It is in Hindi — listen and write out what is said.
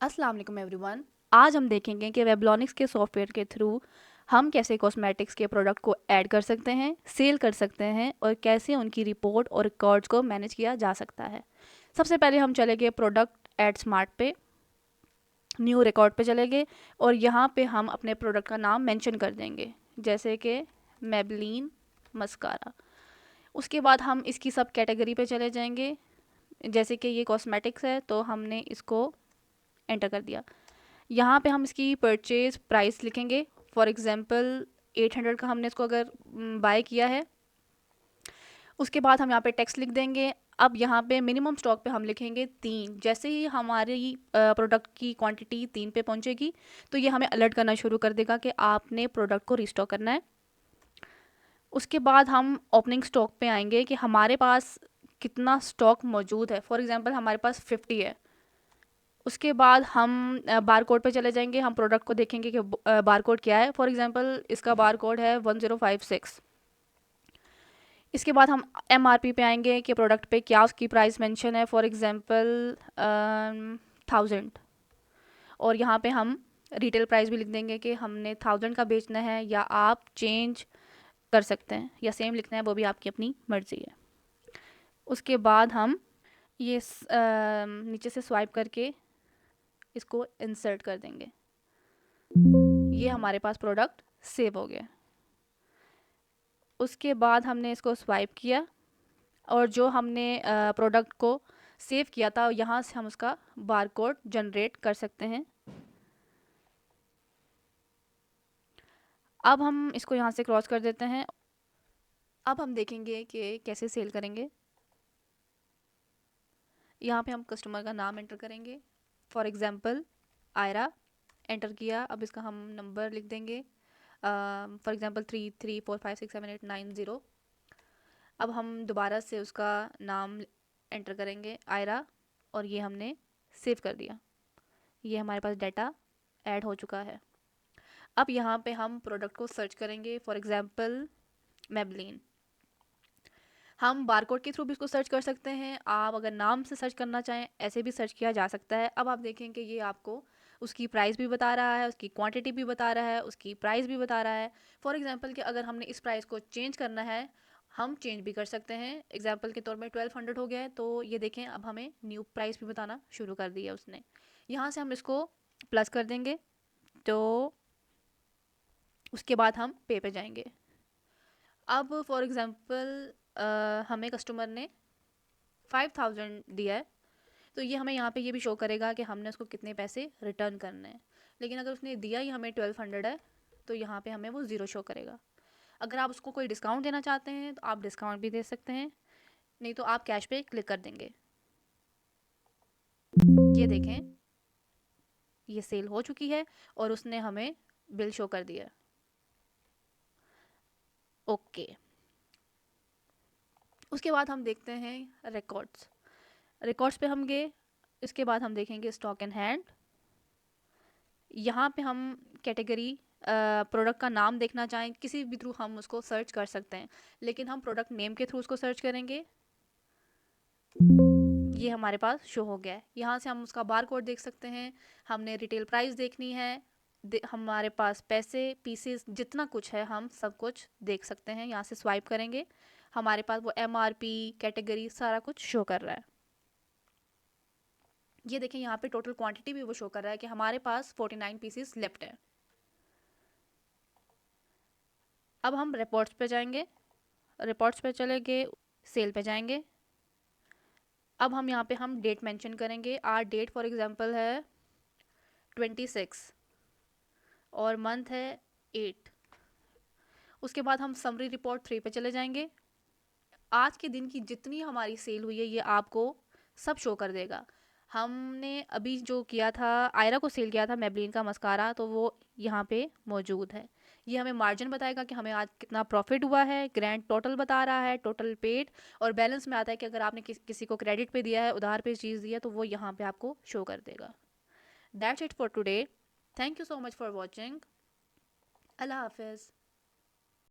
अस्सलाम वालेकुम एवरीवन। आज हम देखेंगे कि वेबलॉनिक्स के सॉफ्टवेयर के थ्रू हम कैसे कॉस्मेटिक्स के प्रोडक्ट को ऐड कर सकते हैं, सेल कर सकते हैं और कैसे उनकी रिपोर्ट और रिकॉर्ड्स को मैनेज किया जा सकता है। सबसे पहले हम चलेंगे प्रोडक्ट ऐड स्मार्ट पे, न्यू रिकॉर्ड पे चलेंगे और यहाँ पे हम अपने प्रोडक्ट का नाम मेंशन कर देंगे, जैसे कि मेबलिन मस्कारा। उसके बाद हम इसकी सब कैटेगरी पे चले जाएंगे, जैसे कि ये कॉस्मेटिक्स है तो हमने इसको एंटर कर दिया। यहाँ पे हम इसकी परचेज प्राइस लिखेंगे। फॉर एग्जांपल 800 का हमने इसको अगर बाय किया है। उसके बाद हम यहाँ पे टैक्स लिख देंगे। अब यहाँ पे मिनिमम स्टॉक पे हम लिखेंगे 3। जैसे ही हमारी प्रोडक्ट की क्वांटिटी 3 पे पहुँचेगी तो ये हमें अलर्ट करना शुरू कर देगा कि आपने प्रोडक्ट को रिस्टॉक करना है। उसके बाद हम ओपनिंग स्टॉक पे आएंगे कि हमारे पास कितना स्टॉक मौजूद है। फॉर एग्जांपल हमारे पास 50 है। उसके बाद हम बार कोड पे चले जाएंगे। हम प्रोडक्ट को देखेंगे कि बार कोड क्या है। फॉर एग्जांपल इसका बार कोड है 1056। इसके बाद हम MRP पे आएंगे कि प्रोडक्ट पे क्या उसकी प्राइस मेंशन है। For example 1000। और यहाँ पे हम रिटेल प्राइस भी लिख देंगे कि हमने 1000 का बेचना है या आप चेंज कर सकते हैं या सेम लिखना है, वो भी आपकी अपनी मर्ज़ी है। उसके बाद हम ये नीचे से स्वाइप करके इसको इंसर्ट कर देंगे। ये हमारे पास प्रोडक्ट सेव हो गया। उसके बाद हमने इसको स्वाइप किया और जो हमने प्रोडक्ट को सेव किया था यहाँ से हम उसका बार कोड जनरेट कर सकते हैं। अब हम इसको यहाँ से क्रॉस कर देते हैं। अब हम देखेंगे कि कैसे सेल करेंगे। यहाँ पे हम कस्टमर का नाम एंटर करेंगे। फॉर एग्जांपल आयरा एंटर किया। अब इसका हम नंबर लिख देंगे। For example 33456789 0। अब हम दोबारा से उसका नाम एंटर करेंगे आयरा और ये हमने सेव कर दिया। ये हमारे पास डाटा ऐड हो चुका है। अब यहाँ पे हम प्रोडक्ट को सर्च करेंगे। For example Maybelline. हम बारकोड के थ्रू भी इसको सर्च कर सकते हैं। आप अगर नाम से सर्च करना चाहें ऐसे भी सर्च किया जा सकता है। अब आप देखें कि ये आपको उसकी प्राइस भी बता रहा है, उसकी क्वांटिटी भी बता रहा है, उसकी प्राइस भी बता रहा है। फॉर एग्जांपल कि अगर हमने इस प्राइस को चेंज करना है हम चेंज भी कर सकते हैं। एग्जांपल के तौर में 1200 हो गया है तो ये देखें अब हमें न्यू प्राइस भी बताना शुरू कर दिया उसने। यहाँ से हम इसको प्लस कर देंगे तो उसके बाद हम पे पे जाएंगे। अब फॉर एग्जांपल हमें कस्टमर ने 5000 दिया है तो ये हमें यहाँ पे ये भी शो करेगा कि हमने उसको कितने पैसे रिटर्न करने हैं। लेकिन अगर उसने दिया ही हमें 1200 है तो यहाँ पे हमें वो ज़ीरो शो करेगा। अगर आप उसको कोई डिस्काउंट देना चाहते हैं तो आप डिस्काउंट भी दे सकते हैं, नहीं तो आप कैश पे क्लिक कर देंगे। ये देखें ये सेल हो चुकी है और उसने हमें बिल शो कर दिया। ओके। उसके बाद हम देखते हैं रिकॉर्ड्स। रिकॉर्ड्स पे हम गए। इसके बाद हम देखेंगे स्टॉक इन हैंड। यहाँ पे हम कैटेगरी प्रोडक्ट का नाम देखना चाहें किसी भी थ्रू हम उसको सर्च कर सकते हैं, लेकिन हम प्रोडक्ट नेम के थ्रू उसको सर्च करेंगे। ये हमारे पास शो हो गया है। यहाँ से हम उसका बार कोड देख सकते हैं। हमने रिटेल प्राइस देखनी है, हमारे पास पैसे पीसेस जितना कुछ है हम सब कुछ देख सकते हैं। यहाँ से स्वाइप करेंगे हमारे पास वो MRP कैटेगरी सारा कुछ शो कर रहा है। ये देखें यहाँ पे टोटल क्वांटिटी भी वो शो कर रहा है कि हमारे पास 49 पीसेस लेफ्ट है। अब हम रिपोर्ट्स पे जाएंगे। रिपोर्ट्स पे चले गए, सेल पे जाएंगे। अब हम यहाँ पे हम डेट मेंशन करेंगे। आर डेट फॉर एग्जांपल है 26 और मंथ है 8। उसके बाद हम समरी रिपोर्ट 3 पे चले जाएंगे। आज के दिन की जितनी हमारी सेल हुई है ये आपको सब शो कर देगा। हमने अभी जो किया था आयरा को सेल किया था मेबलिन का मस्कारा, तो वो यहाँ पे मौजूद है। ये हमें मार्जिन बताएगा कि हमें आज कितना प्रॉफिट हुआ है। ग्रैंड टोटल बता रहा है, टोटल पेड और बैलेंस में आता है कि अगर आपने किसी को क्रेडिट पे दिया है, उधार पे चीज़ दी है, तो वो यहाँ पे आपको शो कर देगा। That's it for today. Thank you so much for watching. Allah हाफिज़।